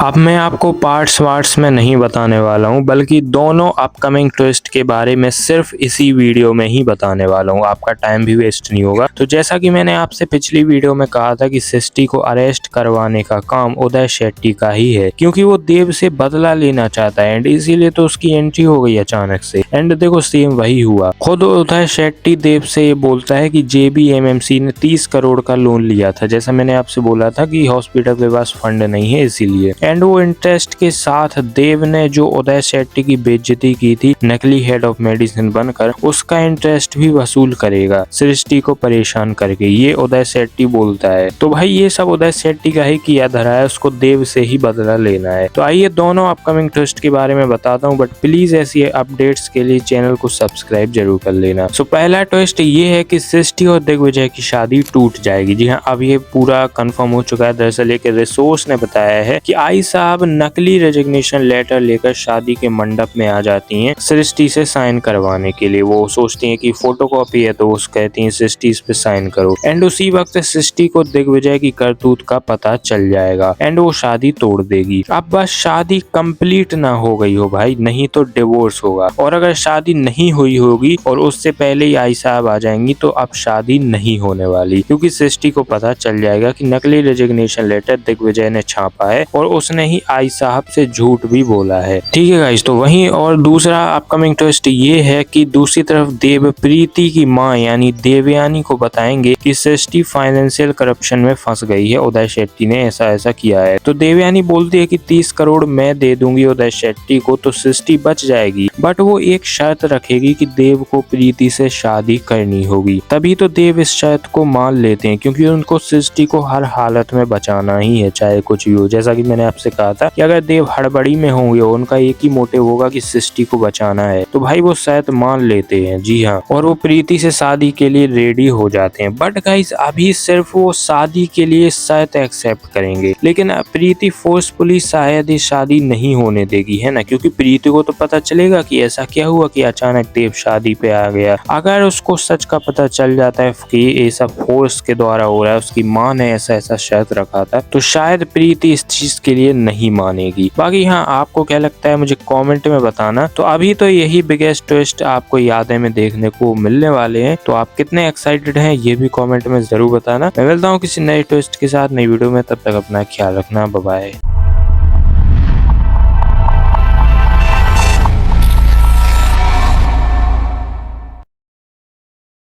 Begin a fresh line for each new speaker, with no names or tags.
अब मैं आपको पार्ट्स में नहीं बताने वाला हूँ, बल्कि दोनों अपकमिंग ट्विस्ट के बारे में सिर्फ इसी वीडियो में ही बताने वाला हूँ। आपका टाइम भी वेस्ट नहीं होगा। तो जैसा कि मैंने आपसे पिछली वीडियो में कहा था कि सृष्टि को अरेस्ट करवाने का काम उदय शेट्टी का ही है, क्योंकि वो देव से बदला लेना चाहता है एंड इसीलिए तो उसकी एंट्री हो गई अचानक से। एंड देखो सेम वही हुआ। खुद उदय शेट्टी देव से ये बोलता है कि JBMMC ने 30 करोड़ का लोन लिया था, जैसा मैंने आपसे बोला था कि हॉस्पिटल के पास फंड नहीं है इसीलिए। एंड वो इंटरेस्ट के साथ देव ने जो उदय शेट्टी की बेइज्जती की थी नकली हेड ऑफ मेडिसिन बनकर, उसका इंटरेस्ट भी वसूल करेगा सृष्टि को परेशान करके, ये उदय शेट्टी बोलता है। तो भाई ये सब उदय शेट्टी का ही किया धरा है, उसको देव से ही बदला लेना है। तो आइए दोनों अपकमिंग ट्विस्ट के बारे में बताता हूँ, बट प्लीज ऐसी अपडेट्स के लिए चैनल को सब्सक्राइब जरूर कर लेना। सो पहला ट्विस्ट ये है कि सृष्टि और दिग्विजय की शादी टूट जाएगी। जी हाँ, अब ये पूरा कंफर्म हो चुका है। दरअसल एक रिसोर्स ने बताया है कि आई साहब नकली रेजिग्नेशन लेटर लेकर शादी के मंडप में आ जाती हैं सृष्टि से साइन करवाने के लिए। वो सोचती हैं कि फोटोकॉपी है, तो वो कहती हैं सृष्टि इस पे साइन करो। एंड उसी वक्त सृष्टि को दिग्विजय की करतूत का पता चल जाएगा एंड वो शादी तोड़ देगी। अब बस शादी कंप्लीट ना हो गई हो भाई, नहीं तो डिवोर्स होगा। और अगर शादी नहीं हुई होगी और उससे पहले ही आई साहब आ जाएंगी तो अब शादी नहीं होने वाली, क्योंकि सृष्टि को पता चल जाएगा कि नकली रेजिग्नेशन लेटर दिग्विजय ने छापा है और उसने ही आई साहब से झूठ भी बोला है। ठीक है गाइस, तो वहीं और दूसरा अपकमिंग ट्विस्ट ये है कि दूसरी तरफ देव प्रीति की मां यानी देवयानी को बताएंगे कि सृष्टि फाइनेंशियल करप्शन में फंस गई है, उदय शेट्टी ने ऐसा किया है। तो देवयानी बोलती है कि 30 करोड़ मैं दे दूंगी उदय शेट्टी को तो सृष्टि बच जाएगी, बट वो एक शर्त रखेगी कि देव को प्रीति से शादी करनी होगी। तभी तो देव इस शर्त को मान लेते हैं, क्योंकि उनको सृष्टि को हर हालत में बचाना ही है, चाहे कुछ भी हो। जैसा कि मैंने आपसे कहा था कि अगर देव हड़बड़ी में होंगे, उनका एक ही मोटिव होगा कि सृष्टि को बचाना है, तो भाई वो शायद मान लेते हैं। जी हाँ, और वो प्रीति से शादी के लिए रेडी हो जाते हैं। बट गाइस अभी सिर्फ वो शादी के लिए शायद एक्सेप्ट करेंगे, लेकिन प्रीति फोर्सफुली शायद ही शादी नहीं होने देगी, है ना, क्योंकि प्रीति को तो पता चलेगा कि ऐसा क्या हुआ कि अचानक देव शादी पे आ गया। अगर उसको सच का पता चल जाता है कि ये सब फोर्स के द्वारा हो रहा है, उसकी माँ ने ऐसा शर्त रखा था, तो शायद प्रीति इस चीज के लिए नहीं मानेगी। बाकी हाँ, आपको क्या लगता है मुझे कमेंट में बताना। तो अभी तो यही बिगेस्ट ट्विस्ट आपको यादें में देखने को मिलने वाले हैं, तो आप कितने एक्साइटेड हैं ये भी कमेंट में जरूर बताना। मैं मिलता हूँ किसी नए ट्विस्ट के साथ नई वीडियो में, तब तक अपना ख्याल रखना। Bye bye.